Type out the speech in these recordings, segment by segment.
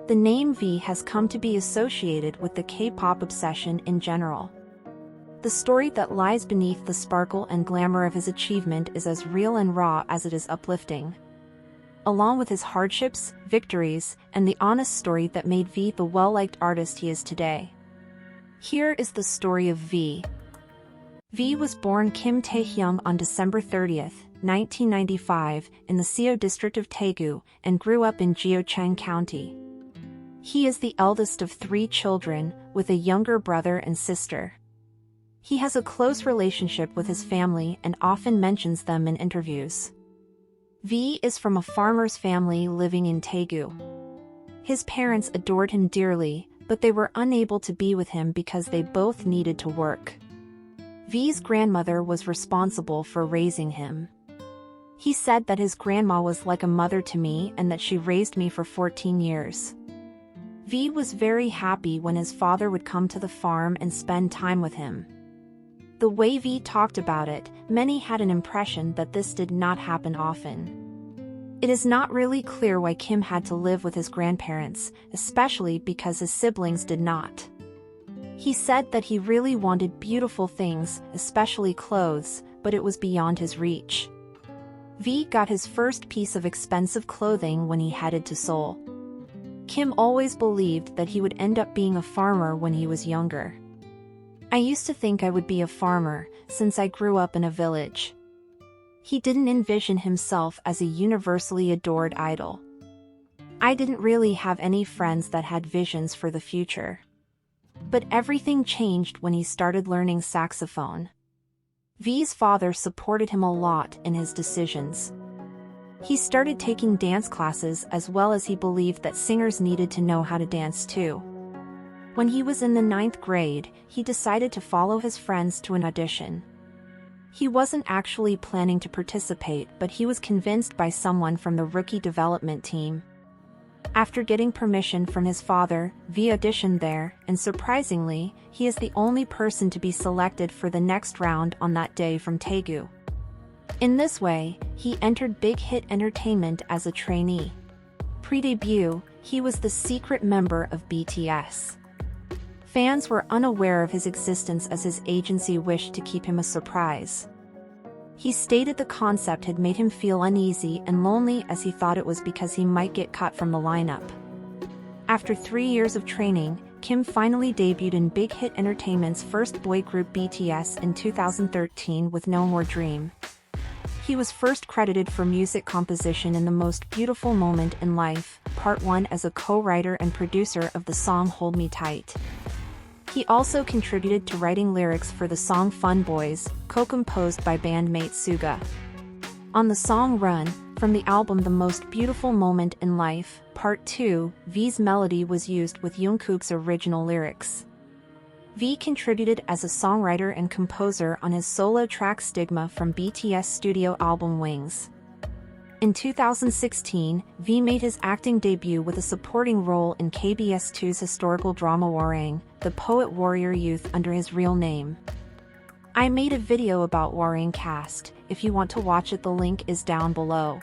The name V has come to be associated with the K-pop obsession in general. The story that lies beneath the sparkle and glamour of his achievement is as real and raw as it is uplifting. Along with his hardships, victories, and the honest story that made V the well-liked artist he is today. Here is the story of V. V was born Kim Taehyung on December 30, 1995, in the Seo district of Daegu, and grew up in Gyeochang County. He is the eldest of 3 children, with a younger brother and sister. He has a close relationship with his family and often mentions them in interviews. V is from a farmer's family living in Daegu. His parents adored him dearly, but they were unable to be with him because they both needed to work. V's grandmother was responsible for raising him. He said that his grandma was like a mother to me and that she raised me for 14 years. V was very happy when his father would come to the farm and spend time with him. The way V talked about it, many had an impression that this did not happen often. It is not really clear why Kim had to live with his grandparents, especially because his siblings did not. He said that he really wanted beautiful things, especially clothes, but it was beyond his reach. V got his first piece of expensive clothing when he headed to Seoul. Kim always believed that he would end up being a farmer when he was younger. I used to think I would be a farmer, since I grew up in a village. He didn't envision himself as a universally adored idol. I didn't really have any friends that had visions for the future. But everything changed when he started learning saxophone. V's father supported him a lot in his decisions. He started taking dance classes as well as he believed that singers needed to know how to dance too. When he was in the 9th grade, he decided to follow his friends to an audition. He wasn't actually planning to participate, but he was convinced by someone from the rookie development team. After getting permission from his father, V auditioned there, and surprisingly, he is the only person to be selected for the next round on that day from Daegu. In this way, he entered Big Hit Entertainment as a trainee. Pre-debut, he was the secret member of BTS. Fans were unaware of his existence as his agency wished to keep him a surprise. He stated the concept had made him feel uneasy and lonely as he thought it was because he might get cut from the lineup. After 3 years of training, Kim finally debuted in Big Hit Entertainment's first boy group BTS in 2013 with No More Dream. He was first credited for music composition in The Most Beautiful Moment in Life, Part 1 as a co-writer and producer of the song Hold Me Tight. He also contributed to writing lyrics for the song Fun Boys, co-composed by bandmate Suga. On the song Run, from the album The Most Beautiful Moment in Life, Part 2, V's melody was used with Jungkook's original lyrics. V contributed as a songwriter and composer on his solo track Stigma from BTS studio album Wings. In 2016, V made his acting debut with a supporting role in KBS2's historical drama Hwarang, The Poet Warrior Youth under his real name. I made a video about Hwarang cast, if you want to watch it the link is down below.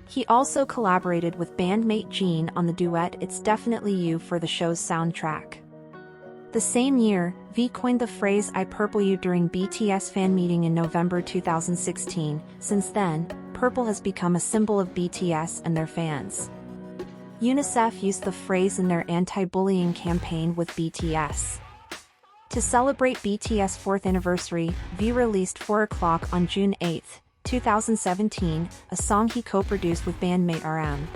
He also collaborated with bandmate Jin on the duet It's Definitely You for the show's soundtrack. The same year, V coined the phrase I Purple You during BTS fan meeting in November 2016. Since then, purple has become a symbol of BTS and their fans. UNICEF used the phrase in their anti-bullying campaign with BTS. To celebrate BTS' 4th anniversary, V released 4 O'Clock on June 8, 2017, a song he co-produced with bandmate RM.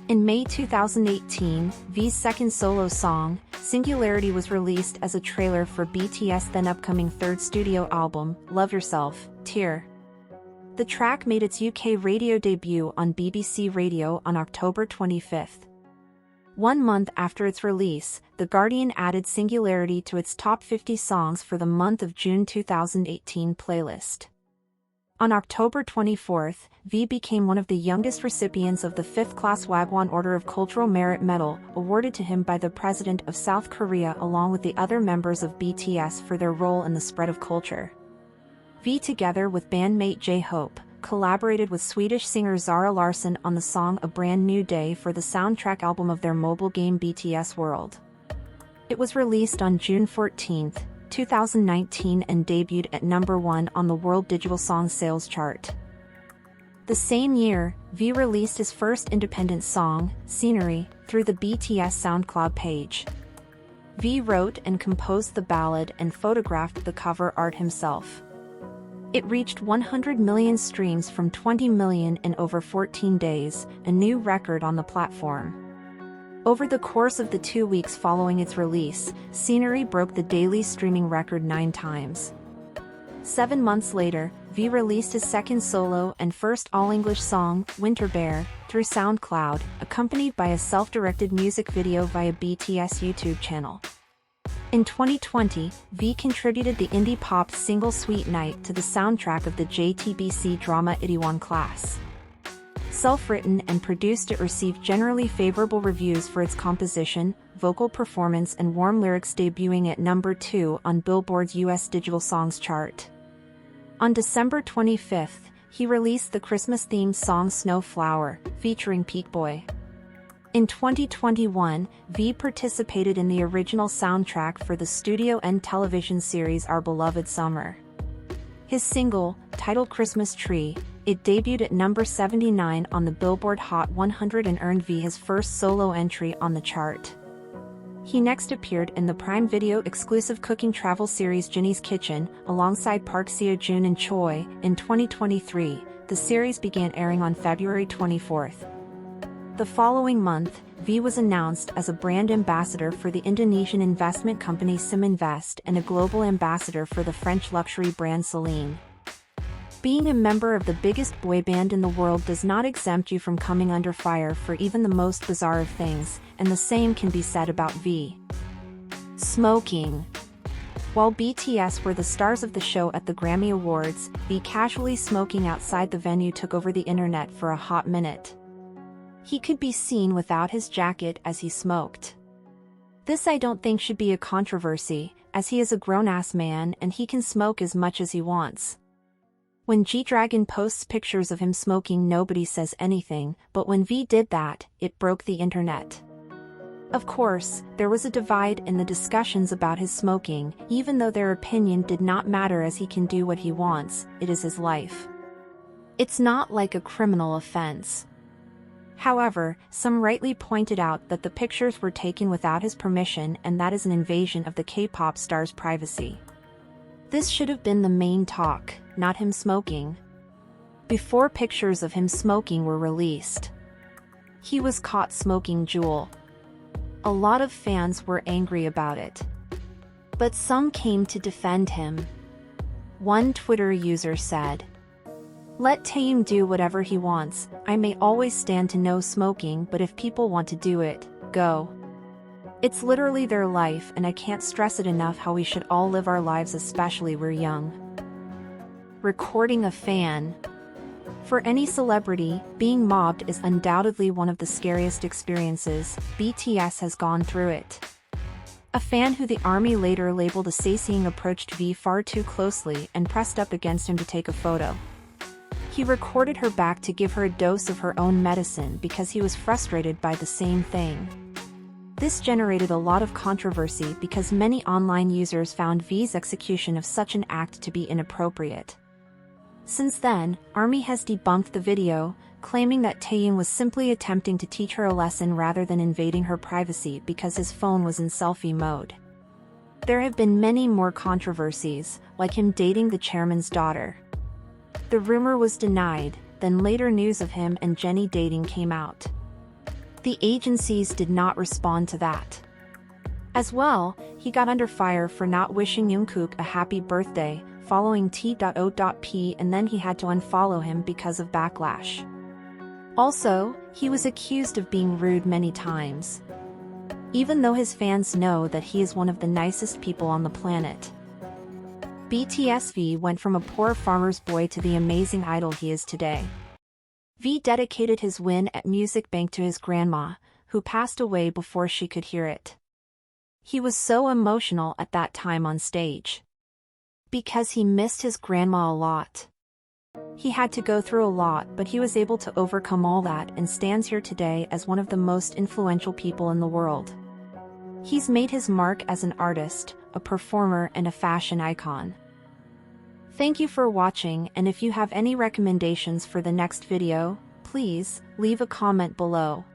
In May 2018, V's second solo song, Singularity, was released as a trailer for BTS' then upcoming 3rd studio album, Love Yourself, Tear. The track made its UK radio debut on BBC Radio on October 25. 1 month after its release, The Guardian added Singularity to its top 50 songs for the month of June 2018 playlist. On October 24, V became one of the youngest recipients of the 5th class Wagwon Order of Cultural Merit Medal, awarded to him by the President of South Korea along with the other members of BTS for their role in the spread of culture. V, together with bandmate J-Hope, collaborated with Swedish singer Zara Larsson on the song A Brand New Day for the soundtrack album of their mobile game BTS World. It was released on June 14, 2019 and debuted at number 1 on the World Digital Song Sales chart. The same year, V released his first independent song, Scenery, through the BTS SoundCloud page. V wrote and composed the ballad and photographed the cover art himself. It reached 100 million streams from 20 million in over 14 days, a new record on the platform. Over the course of the 2 weeks following its release, Scenery broke the daily streaming record 9 times. 7 months later, V released his second solo and first all-English song, Winter Bear, through SoundCloud, accompanied by a self-directed music video via BTS YouTube channel. In 2020, V contributed the indie pop single Sweet Night to the soundtrack of the JTBC drama Itaewon Class. Self-written and produced, it received generally favorable reviews for its composition, vocal performance and warm lyrics, debuting at number 2 on Billboard's US Digital Songs chart. On December 25, he released the Christmas-themed song Snowflower, featuring Peak Boy. In 2021, V participated in the original soundtrack for the studio and television series Our Beloved Summer. His single, titled Christmas Tree, it debuted at number 79 on the Billboard Hot 100 and earned V his first solo entry on the chart. He next appeared in the Prime Video exclusive cooking travel series Ginny's Kitchen, alongside Park Seo-joon and Choi. In 2023, the series began airing on February 24. The following month, V was announced as a brand ambassador for the Indonesian investment company Siminvest and a global ambassador for the French luxury brand Celine. Being a member of the biggest boy band in the world does not exempt you from coming under fire for even the most bizarre of things, and the same can be said about V. Smoking. While BTS were the stars of the show at the Grammy Awards, V casually smoking outside the venue took over the internet for a hot minute. He could be seen without his jacket as he smoked. This I don't think should be a controversy, as he is a grown-ass man and he can smoke as much as he wants. When G-Dragon posts pictures of him smoking, nobody says anything, but when V did that, it broke the internet. Of course, there was a divide in the discussions about his smoking, even though their opinion did not matter as he can do what he wants, it is his life. It's not like a criminal offense. However, some rightly pointed out that the pictures were taken without his permission, and that is an invasion of the K-pop star's privacy. This should have been the main talk, not him smoking. Before pictures of him smoking were released, he was caught smoking Juul. A lot of fans were angry about it, but some came to defend him. One Twitter user said, "Let Taehyung do whatever he wants, I may always stand to no smoking, but if people want to do it, go. It's literally their life and I can't stress it enough how we should all live our lives, especially we're young." Recording a fan. For any celebrity, being mobbed is undoubtedly one of the scariest experiences. BTS has gone through it. A fan who the army later labeled a Taehyung approached V far too closely and pressed up against him to take a photo. He recorded her back to give her a dose of her own medicine because he was frustrated by the same thing. This generated a lot of controversy because many online users found V's execution of such an act to be inappropriate. Since then, ARMY has debunked the video, claiming that Taehyung was simply attempting to teach her a lesson rather than invading her privacy because his phone was in selfie mode. There have been many more controversies, like him dating the chairman's daughter. The rumor was denied, then later news of him and Jennie dating came out. The agencies did not respond to that. As well, he got under fire for not wishing Jungkook a happy birthday, following T.O.P, and then he had to unfollow him because of backlash. Also, he was accused of being rude many times, even though his fans know that he is one of the nicest people on the planet. BTS V went from a poor farmer's boy to the amazing idol he is today. V dedicated his win at Music Bank to his grandma, who passed away before she could hear it. He was so emotional at that time on stage, because he missed his grandma a lot. He had to go through a lot, but he was able to overcome all that and stands here today as one of the most influential people in the world. He's made his mark as an artist, a performer, and a fashion icon. Thank you for watching, and if you have any recommendations for the next video, please leave a comment below.